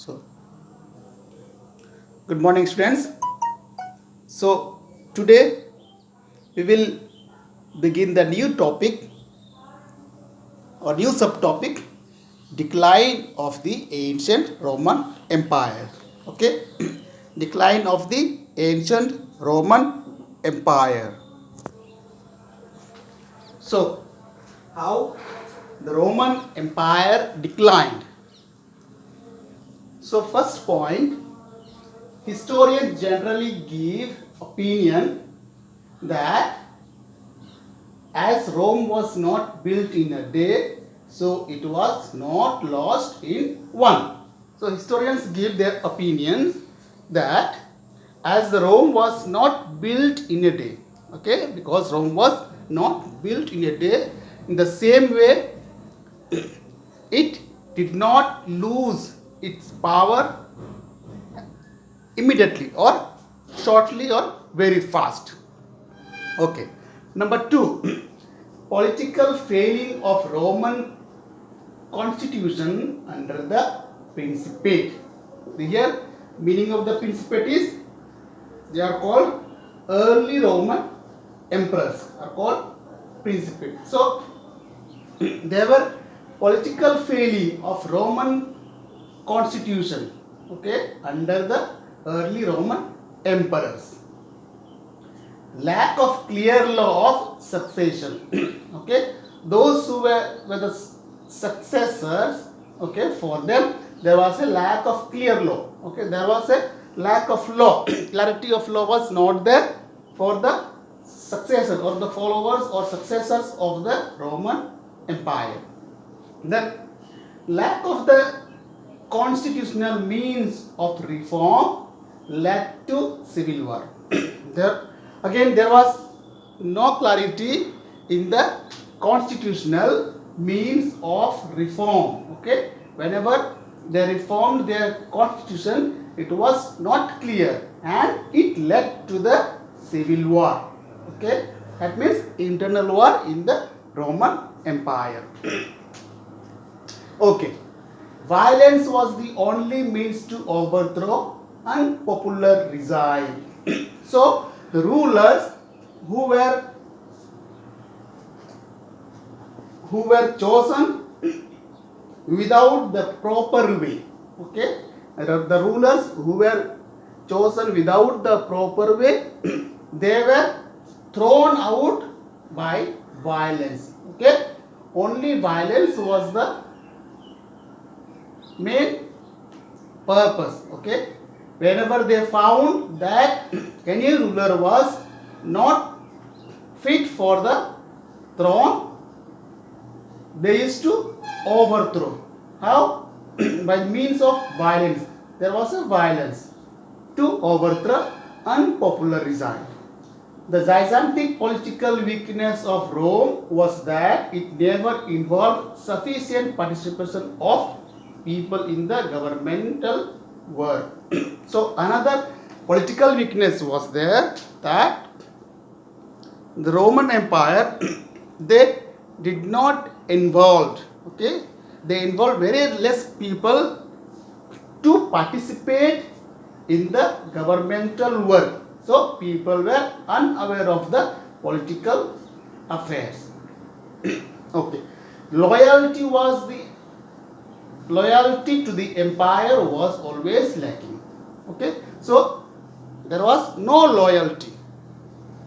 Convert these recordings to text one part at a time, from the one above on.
So, good morning, students. So, today we will begin the new topic or new subtopic, decline of the ancient Roman Empire. Okay, decline of the ancient Roman Empire. So, how the Roman Empire declined. So, first point, historians generally give opinion that as Rome was not built in a day, so it was not lost in one. So historians give their opinions that as the Rome was not built in a day, okay, because Rome was not built in a day, in the same way it did not lose its power immediately or shortly or very fast. Okay. Number two, political failing of Roman constitution under the Principate. Here, meaning of the Principate is they are called early Roman emperors are called Principate. So, there were political failing of Roman constitution, okay, under the early Roman emperors. Lack of clear law of succession. Okay, those who were the successors, okay, for them there was a lack of clear law. Okay, there was a lack of law. Clarity of law was not there for the successors or the followers or successors of the Roman Empire. Then lack of the constitutional means of reform led to civil war. There was no clarity in the constitutional means of reform. Okay, whenever they reformed their constitution, it was not clear and it led to the civil war. Okay, that means internal war in the Roman Empire. Okay, violence was the only means to overthrow unpopular regime. So the rulers who were chosen without the proper way, okay, the rulers who were chosen without the proper way, they were thrown out by violence. Okay, only violence was the main purpose. Okay, whenever they found that any ruler was not fit for the throne, they used to overthrow. How? By means of violence. There was a violence to overthrow unpopular regime. The gigantic political weakness of Rome was that it never involved sufficient participation of people in the governmental work. So another political weakness was there, that the Roman Empire they did not involve, okay, they involved very less people to participate in the governmental work. So people were unaware of the political affairs. Okay, loyalty to the empire was always lacking. Okay, so there was no loyalty.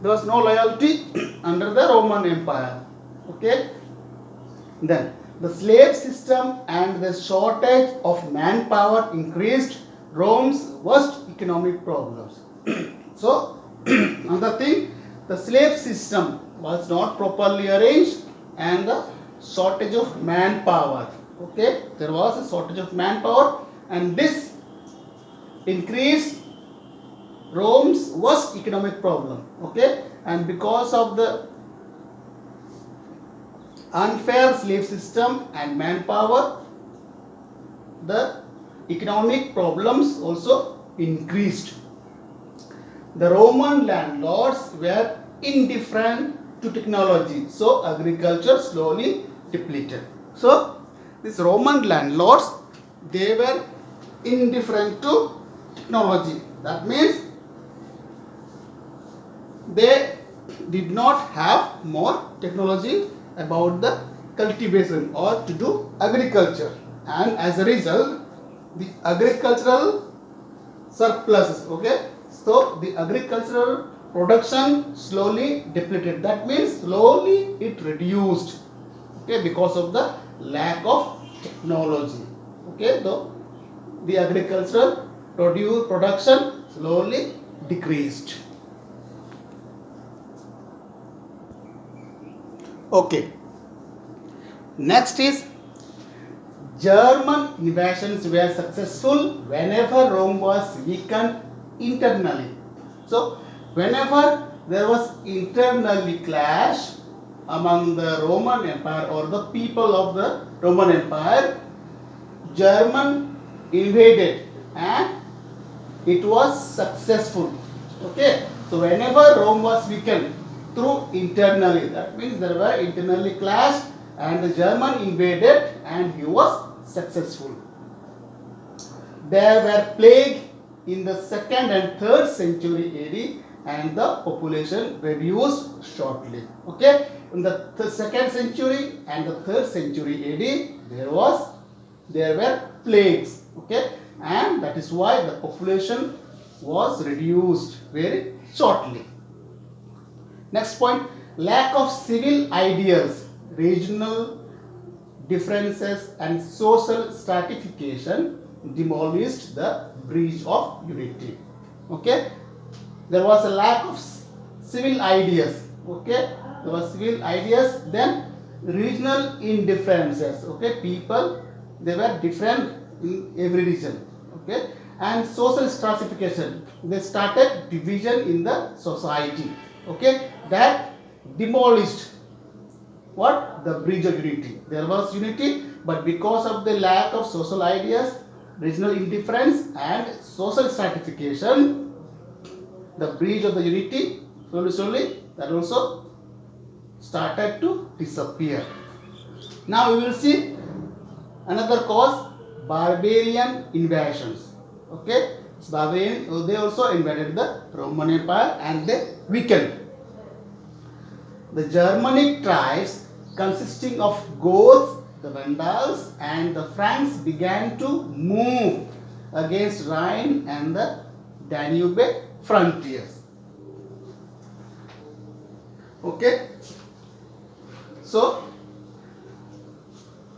There was no loyalty under the Roman Empire. Okay, then the slave system and the shortage of manpower increased Rome's worst economic problems. So another thing, the slave system was not properly arranged and the shortage of manpower. Okay, there was a shortage of manpower and this increased Rome's worst economic problem. Okay, and because of the unfair slave system and manpower, the economic problems also increased. The Roman landlords were indifferent to technology, so agriculture slowly depleted. So these Roman landlords, they were indifferent to technology. That means they did not have more technology about the cultivation or to do agriculture, and as a result the agricultural surpluses, okay, so the agricultural production slowly depleted. That means slowly it reduced, okay, because of the lack of technology. Okay, so the agricultural production slowly decreased. Okay, next is German invasions were successful whenever Rome was weakened internally. So, whenever there was internally clash among the Roman Empire or the people of the Roman Empire, German invaded and it was successful. Okay, so whenever Rome was weakened through internally, that means there were internally clash and the German invaded and he was successful. There were plague in the 2nd and 3rd century AD and the population reduced shortly. Okay, in the 2nd century and the 3rd century AD there were plagues. Okay, and that is why the population was reduced very shortly. Next point, lack of civil ideals, regional differences and social stratification demolished the bridge of unity. Okay, there was a lack of civil ideas. Okay, there was civil ideas, then regional indifferences. Okay, people, they were different in every region. Okay, and social stratification, they started division in the society. Okay, that demolished what? The bridge of unity. There was unity, but because of the lack of social ideas, regional indifference and social stratification, the bridge of the unity slowly that also started to disappear. Now we will see another cause, barbarian invasions. Okay, barbarian, they also invaded the Roman Empire and they weakened. The Germanic tribes consisting of Goths, the Vandals and the Franks began to move against Rhine and the Danube frontiers. Okay, so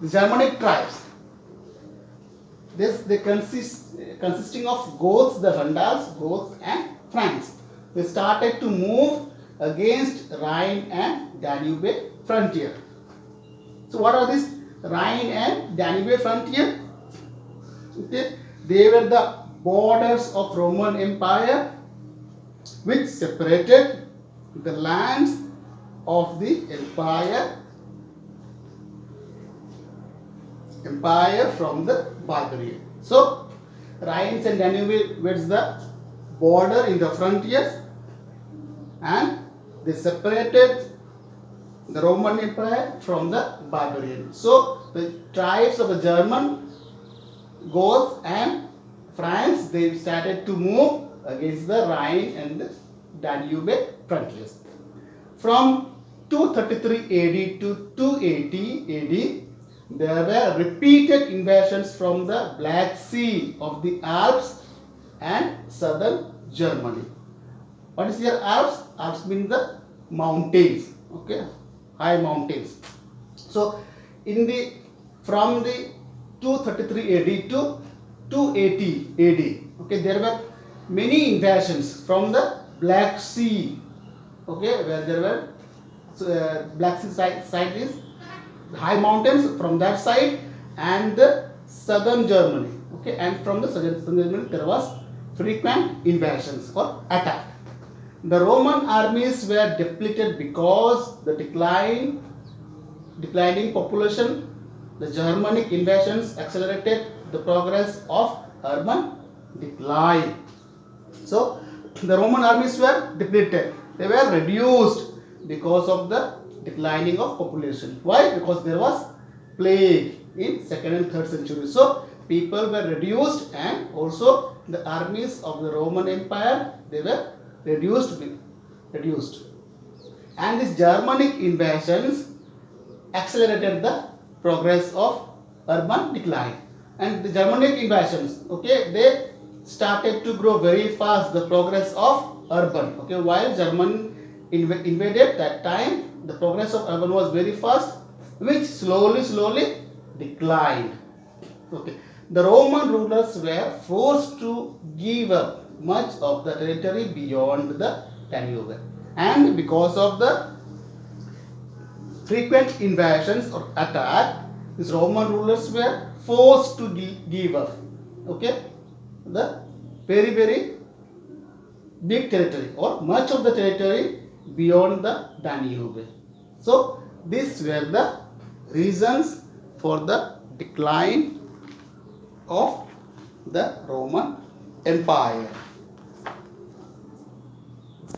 the Germanic tribes, they consisting of Goths, the Vandals, Goths and Franks, they started to move against Rhine and Danube frontier. So what are these Rhine and Danube frontier? Okay, they were the borders of Roman Empire which separated the lands of the empire from the barbarian. So Rhine and Danube was the border in the frontiers and they separated the Roman Empire from the barbarian. So the tribes of the German, Goths and Franks, they started to move against the Rhine and the Danube frontiers. From 233 AD to 280 AD, there were repeated invasions from the Black Sea of the Alps and southern Germany. What is here Alps? Alps means the mountains. Okay, high mountains. So from the 233 AD to 280 AD, okay, there were many invasions from the Black Sea. Okay, where there were Black Sea side is high mountains from that side and the southern Germany. Okay, and from the southern Germany there was frequent invasions or attack. The Roman armies were depleted because the declining population. The Germanic invasions accelerated the progress of urban decline. So the Roman armies were depleted. They were reduced because of the declining of population. Why? Because there was plague in 2nd and 3rd century. So people were reduced, and also the armies of the Roman Empire, they were reduced. And these Germanic invasions accelerated the progress of urban decline. And the Germanic invasions, okay, they started to grow very fast, the progress of urban. Okay, while German invaded that time, the progress of urban was very fast, which slowly declined. Okay, the Roman rulers were forced to give up much of the territory beyond the Danube, and because of the frequent invasions or attack, these Roman rulers were forced to give up, okay, the very big territory or much of the territory beyond the Danube. So these were the reasons for the decline of the Roman Empire.